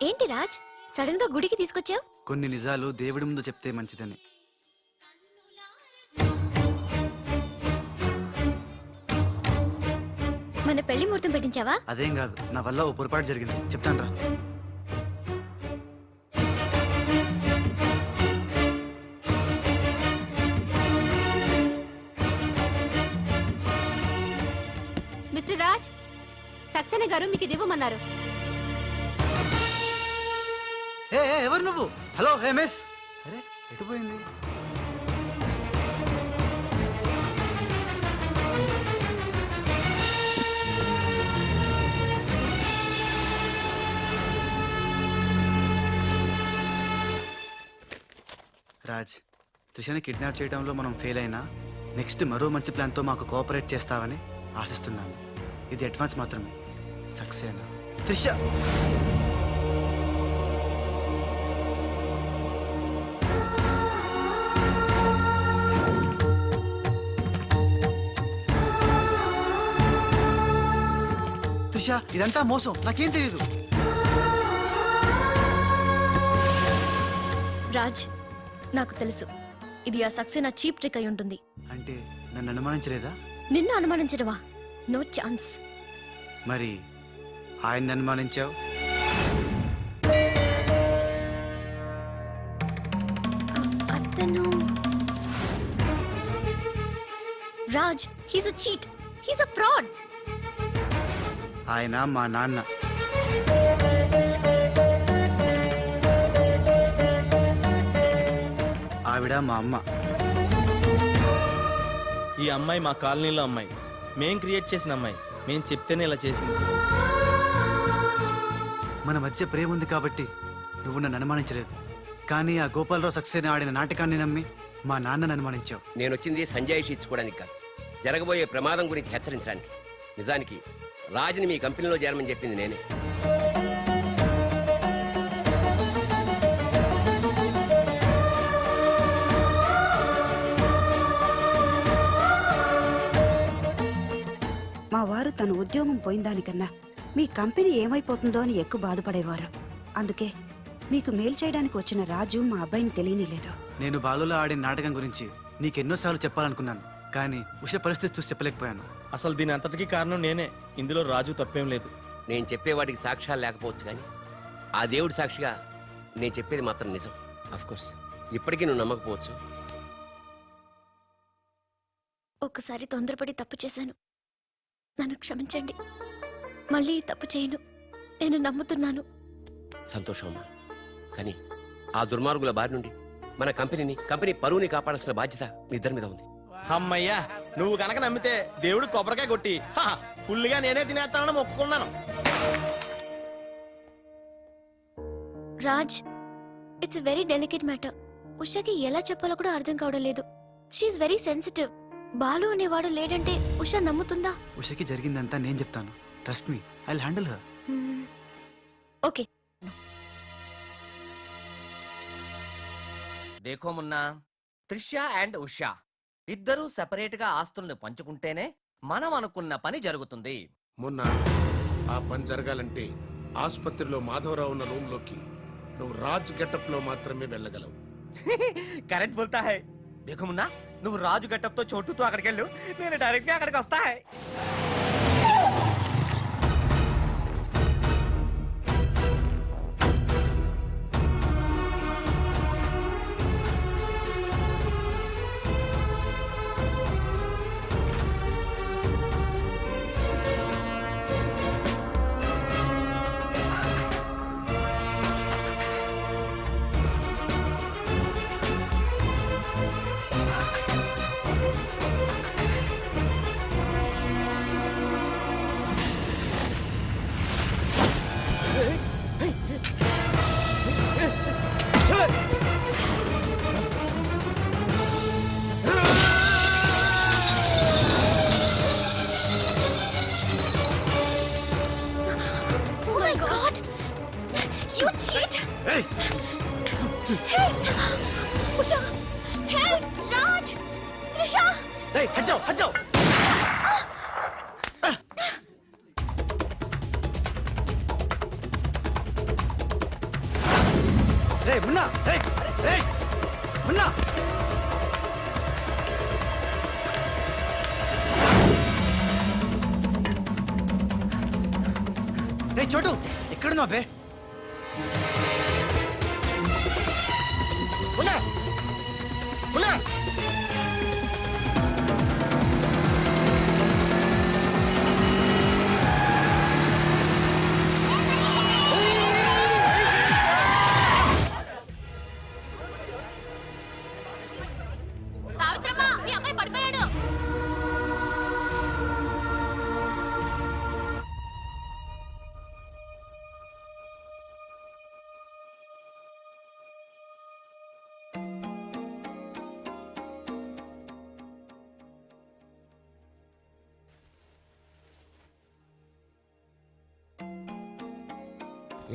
ఏంటి రాజ్, సడన్ గా గుడికి తీసుకొచ్చావు? కొన్ని నిజాలు దేవుడి ముందు చెప్తే మంచిదని. మన పెళ్లి ముహూర్తం పెట్టించావా? అదేం కాదు, నా వల్ల ఓ పొరపాటు జరిగింది, చెప్తాను రా. మిస్టర్ రాజ్, సక్సేనా గారు మీకు ఇది ఇవ్వమన్నారు. ఎవరు నువ్వు? హలో, హే మిస్. అరే ఎటు పోయింది? రాజ్, త్రిషని కిడ్నాప్ చేయడంలో మనం ఫెయిల్ అయినా నెక్స్ట్ మరో మంచి ప్లాన్తో మాకు కోఆపరేట్ చేస్తావని ఆశిస్తున్నాను. ఇది అడ్వాన్స్ మాత్రమే. సక్సేనా, త్రిష. త్రిష, ఇదంతా మోసం, నాకేం తెలీదు. రాజ్, నాకు తెలుసు ఇది ఆ సక్సేనా చీప్ ట్రిక్ అయి ఉంటుంది. అంటే నన్ను అనుమానించలేదా? నిన్ను అనుమానించడమా? No chance. మరి ఆయన్ని అనుమానించావు? అతను Raj, he's a cheat, he's a fraud. ఆయన మా నాన్న. ఆవిడ మా అమ్మ. ఈ అమ్మాయి మా కాలనీలో అమ్మాయి, మేం క్రియేట్ చేసిన అమ్మాయి. మేం చెప్తేనే ఇలా చేసింది. మన మధ్య ప్రేమ ఉంది కాబట్టి నువ్వు నన్ను అనుమానించలేదు. కానీ ఆ గోపాలరావు సక్సేనా ఆడిన నాటకాన్ని నమ్మి మా నాన్నను అనుమానించావు. నేను వచ్చింది సంజయ్ ఇచ్చుకోవడానికి కాదు, జరగబోయే ప్రమాదం గురించి హెచ్చరించడానికి. నిజానికి రాజుని మీ కంపెనీలో చేరమని చెప్పింది నేనే. మా వారు తన ఉద్యోగం పోయిందానికన్నా మీ కంపెనీ ఏమైపోతుందో అని ఎక్కువ బాధపడేవారు. అందుకే మీకు మేలు చేయడానికి వచ్చిన రాజు మా అబ్బాయిని తెలియనిలేదు. నేను బాలులో ఆడిన నాటకం గురించి నీకెన్నోసార్లు చెప్పాలనుకున్నాను, కానీ ఉష పరిస్థితి చూసి చెప్పలేకపోయాను. అసలు దీని అంతటికీ కారణం నేనే. ఇందులో రాజు తప్పేం లేదు. నేను చెప్పేవాటికి సాక్ష్యాలు లేకపోవచ్చు, కానీ ఆ దేవుడి సాక్షిగా నేను చెప్పేది మాత్రం నిజం. అఫ్కోర్స్ ఇప్పటికీ నువ్వు నమ్మకపోవచ్చు. ఒక్కసారి తొందరపడి తప్పు చేశాను, నన్ను క్షమించండి. మళ్ళీ తప్పు చేయను, నేను నమ్ముతున్నాను. సంతోషం అమ్మా, కానీ ఆ దుర్మార్గుల బారి నుండి మన కంపెనీ పరువుని కాపాడాల్సిన బాధ్యత మీ ఇద్దరి మీద ఉంది. అమ్మయ్యా, నువ్వు కనుక నమ్మితే దేవుడు కొబ్బరికాయ కొట్టి ఫుల్గా నేనే తినేస్తానని మొక్కుకున్నాను. Raj, it's a very delicate matter. ఉషకి ఎలా చెప్పాలో కూడా అర్థం కావడం లేదు. She is very sensitive. బాలు అనేవాడు లేడంటే ఉష నమ్ముతుందా? ఉషకి జరిగిందంతా నేను చెప్తాను. Trust me, I will handle her. Okay. దేఖో మున్నా, త్రిష అండ్ ఉషా ఇద్దరూ సెపరేట్ గా ఆస్తుల్ని పంచుకుంటేనే మనం అనుకున్న పని జరుగుతుంది. మొన్న ఆ పని జరగాలంటే ఆసుపత్రిలో మాధవరావు ఉన్న రూమ్ లోకి నువ్వు రాజ్ గెటప్ లో మాత్రమే వెళ్ళగలవు. కరెక్ట్ బోల్తా హై. దేఖో మున్నా, నువ్వు రాజు గెటప్ తో చోటుతో అక్కడికి వెళ్ళు, నేను డైరెక్ట్ గా అక్కడికి వస్తా. You cheat! Hey! Hey! Usha! Help! Raj! Trisha! Hey, हट जाओ, हट जाओ! రే మున్నా రే రే మున్నా రే చోటు ఎక్కడున్నావు బే ఉన్నా ఉన్నా సావిత్రమ్మ మీ అమ్మాయి పడిపోయాడు.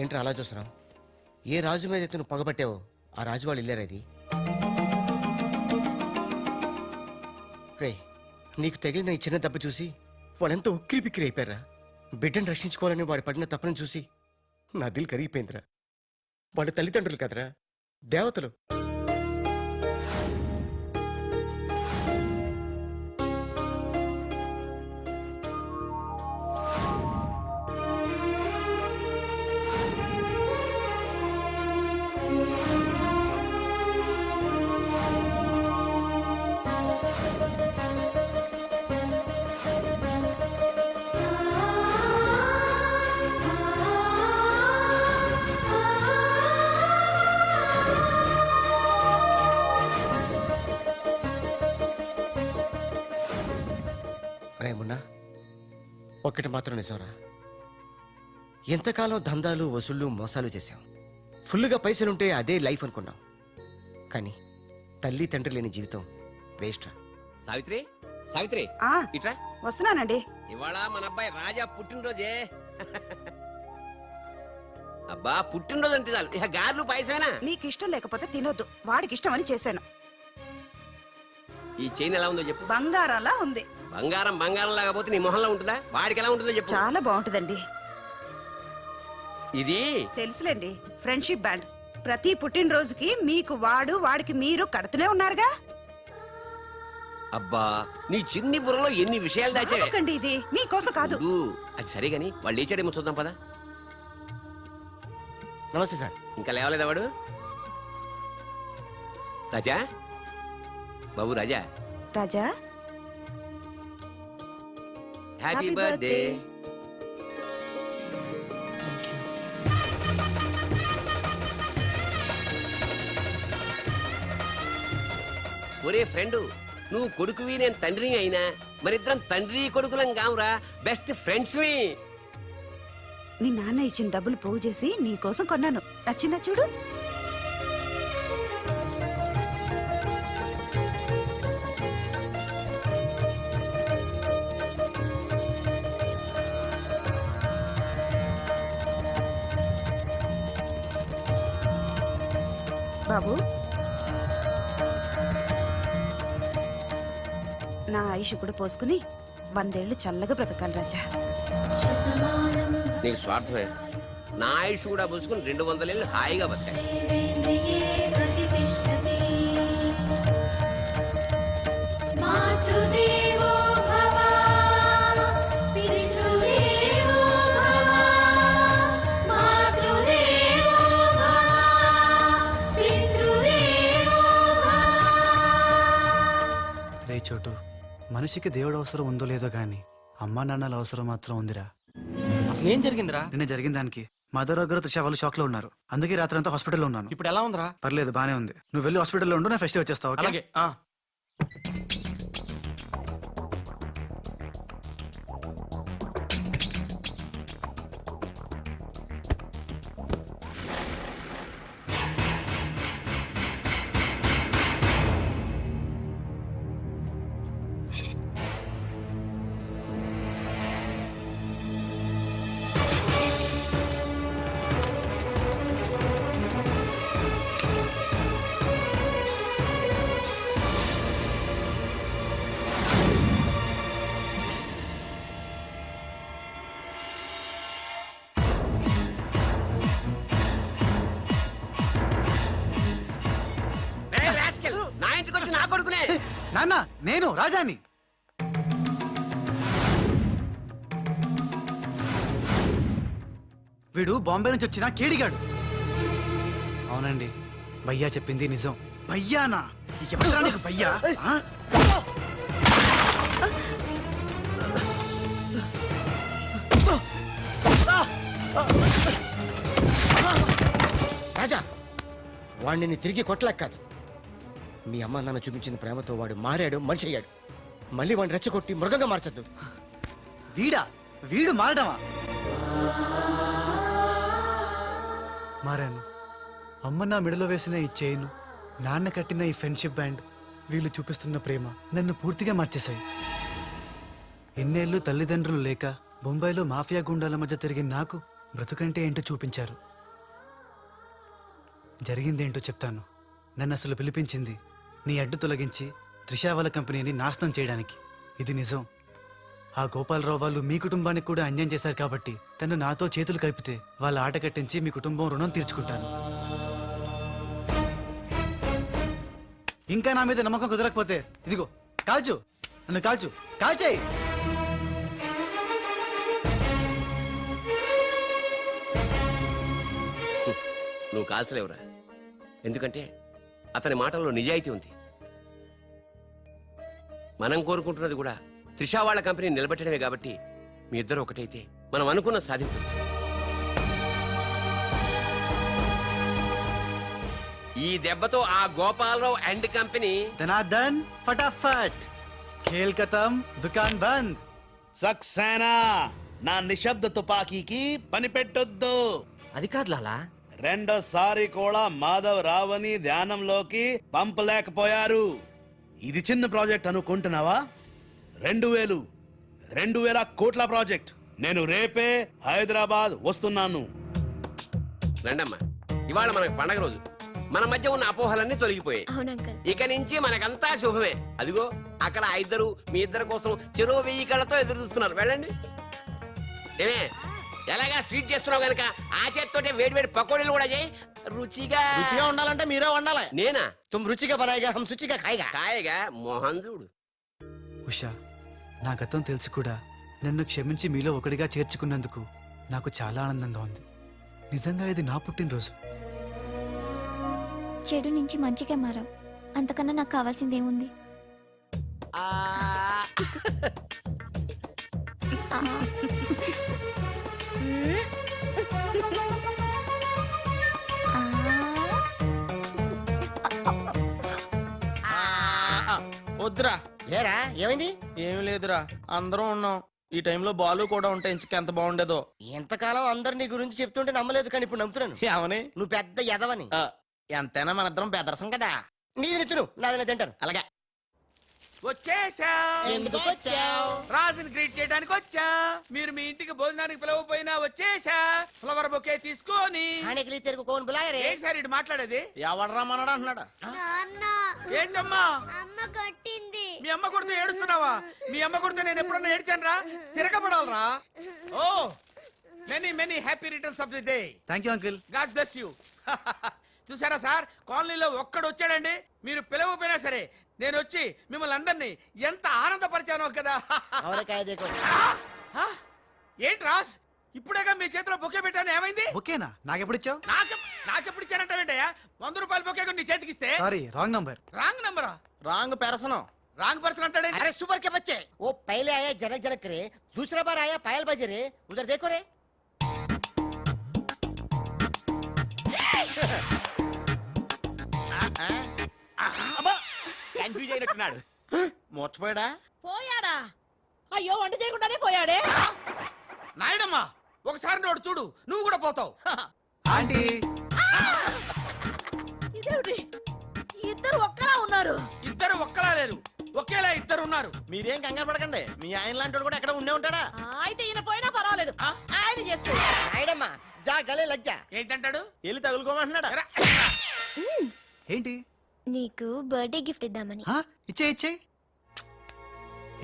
ఏంట్రా అలా చూస్తున్నావు? ఏ రాజు మీద అయితే నువ్వు పగబట్టావో ఆ రాజు వాళ్ళు ఇల్లారా ఇది? రే, నీకు తగిలిన ఈ చిన్న దెబ్బ చూసి వాళ్ళంతా ఉక్కిరి బిక్కిరి అయిపోయారా? బిడ్డను రక్షించుకోవాలని వాడు పడిన తప్పని చూసి నా దిల్ కరిగిపోయిందిరా. వాళ్ళ తల్లిదండ్రులు కదరా, దేవతలు. రేమున్నా, ఒక్కటి మాత్రం నిజంరా, ఎంతకాలం దందాలు వసూళ్ళు మోసాలు చేశాం. ఫుల్గా పైసలుంటే అదే లైఫ్ అనుకున్నాం. కానీ తల్లి తండ్రి లేని జీవితం వేస్ట్ రా. సావిత్రి సావిత్రి ఆ ఇట్రా. వస్తున్నానండి. ఇవాళ మన అబ్బాయి రాజా పుట్టినరోజే. అబ్బా పుట్టినరోజు అంటే చాలు ఇక గార్లు పాయసమేనా? మీకు ఇష్టం లేకపోతే తినొద్దు, వాడికి ఇష్టం అని చేశాను. ఈ చైన్ ఎలా ఉందో చెప్పు. బంగారంలా ఉంది. బంగారం బంగారం లాగపోతే నీ మొహంలో ఉంటుందా? వాడికి ఎలా ఉంటుందో చెప్పు. చాలా బాగుంటుందండి. ఇది తెలుసులేండి, ఫ్రెండ్షిప్ బ్యాండ్. ప్రతి పుట్టినరోజుకి మీకు వాడు, వాడికి మీరు కడుతూనే ఉన్నారుగా. అబ్బా నీ చిన్ని బుర్రలో ఎన్ని విషయాలు దాచావే. నాకండి ఇది మీకోసం కాదు. ఊ, అది సరే గాని వాళ్ళు లేచాడేమో చూద్దాం పదా. నమస్తే సార్. ఇంకా లేవలేదా వాడు? రాజా బాబు రాజా, రాజా హ్యాపీ Happy బర్త్డే. birthday. ఒరే ఫ్రెండు, నువ్వు కొడుకువి నేను తండ్రిని అయినా మరిద్దరం తండ్రి కొడుకులం కావురా, బెస్ట్ ఫ్రెండ్స్. మీ నాన్న ఇచ్చిన డబ్బులు పోగు చేసి నీకోసం కొన్నాను. నచ్చిందా చూడు. బాబు, నా ఆయుష్ కూడా పోసుకుని 100 ఏళ్ళు చల్లగా బ్రతకాలి రాజా. నీకు స్వార్థమే. నా ఆయుష్ కూడా పోసుకుని 200 ఏళ్ళు హాయిగా బతకాలి. రే చోటు, మనిషికి దేవుడు అవసరం ఉందో లేదో గాని అమ్మా నాన్నల అవసరం మాత్రం ఉందిరా. అసలు ఏం జరిగిందిరా? నిన్న జరిగిన దానికి మదర్ దగ్గర త్రిష వాళ్ళు షాక్ లో ఉన్నారు. అందుకే రాత్రి అంతా హాస్పిటల్లో ఉన్నాను. ఇప్పుడు ఎలా ఉందిరా? పర్లేదు, బానే ఉంది. నువ్వు వెళ్ళి హాస్పిటల్లో ఉండు, నేను ఫ్రెష్ వచ్చేస్తావు. ఓకే? అలాగే. నాన్న నేను రాజాని. వీడు బాంబే నుంచి వచ్చిన కేడిగాడు. అవునండి, భయ్యా చెప్పింది నిజం. భయ్యానా? ఎవరా నీకు భయ్యా? ఆ? రాజా, వాడిని నీ తిరిగి కొట్టలేక కాదు. మీ అమ్మ నాన్న చూపించిన ప్రేమతో వాడు మారాడు, మనిషి అయ్యాడు. మళ్ళీ వాడిని రెచ్చగొట్టి మృగంగా మార్చద్దు. వీడు మారడమా? మారాను. అమ్మ నా మెడలో వేసిన ఈ చైను, నాన్న కట్టిన ఈ ఫ్రెండ్షిప్ బ్యాండ్, వీళ్ళు చూపిస్తున్న ప్రేమ నన్ను పూర్తిగా మార్చేశాయి. ఎన్నేళ్ళు తల్లిదండ్రులు లేక బొంబాయిలో మాఫియా గుండాల మధ్య తిరిగిన నాకు బ్రతుకంటే ఏంటో చూపించారు. జరిగిందేంటో చెప్తాను. నన్ను అసలు పిలిపించింది నీ అడ్డు తొలగించి త్రిషా వాళ్ళ కంపెనీని నాశనం చేయడానికి. ఇది నిజం. ఆ గోపాలరావు వాళ్ళు మీ కుటుంబానికి కూడా అన్యాయం చేశారు కాబట్టి తను నాతో చేతులు కలిపితే వాళ్ళ ఆట కట్టించి మీ కుటుంబం రుణం తీర్చుకుంటాను. ఇంకా నా మీద నమ్మకం కుదరకపోతే ఇదిగో కాల్చు, నన్ను కాల్చు, కాల్చేయి. నువ్వు కాల్చలేవురా, ఎందుకంటే అతని మాటల్లో నిజాయితీ ఉంది. మనం కోరుకుంటున్నది కూడా త్రిషా వాళ్ళ కంపెనీ నిలబెట్టడమే కాబట్టి మీ ఇద్దరు ఒకటైతే మనం అనుకున్న సాధించవచ్చు. ఈ దెబ్బతో ఆ గోపాలరావు అండ్ కంపెనీ ధనార్దన్ ఫటాఫట్, ఖేల్ ఖతం, దుకాన్ బంద్. సక్సేనా, నా నిశ్శబ్ద తుపాకీకి పని పెట్టొద్దు. అది కాదు లాలా. రెండోసారి కూడా మాధవ్ రావని ధ్యానంలోకి పంపలేకపోయారు. ఇది చిన్న ప్రాజెక్ట్ అనుకుంటున్నావా? 2000 కోట్ల ప్రాజెక్ట్. నేను రేపే హైదరాబాద్ వస్తున్నాను. రండమ్మా, ఇవాళ మనకి పండగ రోజు. మన మధ్య ఉన్న అపోహలన్నీ తొలగిపోయాయి. అవును అంకుల్. ఇక నుంచి మనకంతా శుభమే. అదిగో అక్కడ ఆ ఇద్దరు మీ ఇద్దరి కోసం చెరువు 1000 కళ్ళతో ఎదురు చూస్తున్నారు. వెళ్ళండి. ఏమే, ఎలాగా స్వీట్ చేస్తున్నావు గనక ఆ చేతితోటే వేడివేడి పకోడీలు కూడా చేయి. రుచిగా రుచిగా ఉండాలంటే మీరే వండాలి. నేనా? తుమ్ రుచిగా బనాయిగా హమ్ శుచిగా ఖాయిగా. కాయగా మోహన్ చూడు. ఉషా, నా గతం తెలిసి కూడా నన్ను క్షమించి మీలో ఒకటిగా చేర్చుకున్నందుకు నాకు చాలా ఆనందంగా ఉంది. నిజంగా ఇది నా పుట్టినరోజు. చెడు నుంచి మంచిగా మారాం. అంతకన్నా నాకు కావాల్సిందేముంది? ఆ. మ్మ్. వద్దురా. లేరా, ఏమైంది? ఏం లేదురా, అందరం ఉన్నాం. ఈ టైంలో బాలు కూడా ఉంటే ఇంకెంత బాగుండేదో. ఎంతకాలం అందరు నీ గురించి చెప్తుంటే నమ్మలేదు, కానీ ఇప్పుడు నమ్ముతున్నాను. ఏమని? నువ్వు పెద్ద ఎదవని. ఎంతైనా మన ఇద్దరం బెదరసం కదా. నీది నెత్తును, నాది నేను తింటాను. అలాగే. వచ్చేసా. ఎందుకు వచ్చావు? రాజుని గ్రీట్ చేయడానికి వచ్చా. మీరు మీ ఇంటికి భోజనానికి పిలవపోయినా వచ్చేసా. ఫ్లవర్ బొకే తీసుకొని. హానికలి తెరుగు కోన్ బులాయరే. ఏంటి సార్ ఇటు మాట్లాడేది? ఎవడరా మనడా అంటున్నాడా? ఏంటమ్మా? అమ్మ కొట్టింది. మీ అమ్మ కొడితే ఏడుస్తున్నావా? మీ అమ్మ కొడితే నేను ఎప్పుడన్నా ఏడ్చాను రా? తిరగబడాలరా? Oh, many happy returns of the day. Thank you uncle. God bless you. చూసారా సార్, కాలనీలో ఒక్కడు వచ్చాడండి. మీరు పిలవకపోయినా సరే నేను వచ్చి మిమ్మల్ని అందరినీ ఎంత ఆనందపరిచానో కదా. ఆ? ఏంటి రాస్, ఇప్పుడేగా మీ చేతిలో బొకే పెట్టాను, ఏమైంది? ఓకేనా? నాకెప్పుడు ఇచ్చావు? నాకెప్పుడు ఇచ్చానంటావేంటయ్యా? 100 రూపాయల బొకే నీ చేతికిస్తే. Sorry, wrong number. రాంగ్ నంబరా? రాంగ్ పెరసనం. రాంగ్ పర్సన్ అంటాడే. अरे सुपर के बच्चे, वो पहले आया जनक जनक रे, दूसरा बार आया पायल बजे रे, उधर देखो रे. కన్ఫ్యూజ్ అయినట్టున్నాడు. మర్చిపోయాడా? పోయాడా? అయ్యో, వంట చేయకుండానే పోయాడే. నాయుడమ్మా, ఒకసారి నోడు చూడు, నువ్వు కూడా పోతావు. ఆంటీ, ఇదేమిటి? ఇద్దరు ఒక్కలా ఉన్నారు. ఇద్దరు ఒక్కలా లేరు, ఒకేలా ఇద్దరు ఉన్నారు. మీరేం కంగారు పడకండి. మీ ఆయన లాంటి కూడా ఎక్కడ ఉండే ఉంటాడా? అయితే ఈయన పోయినా పర్వాలేదు, ఆయన చేసుకో. నాయుడమ్మా, జా గలే లజ్జా. ఏంటంటాడు? వెళ్ళి తగులుకోమంటున్నాడా? ఎరా, ఏంటి? నీకు బర్త్డే గిఫ్ట్ ఇద్దామని. ఇచ్చే.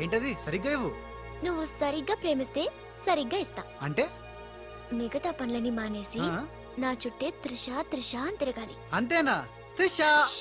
ఏంటది? సరిగ్గా ఇవ్వు. నువ్వు సరిగ్గా ప్రేమిస్తే సరిగ్గా ఇస్తా. అంటే మిగతా పనులని మానేసి ఆ? నా చుట్టే త్రిషా త్రిషా అని తిరగాలి. అంతేనా? త్రిషా. షష్.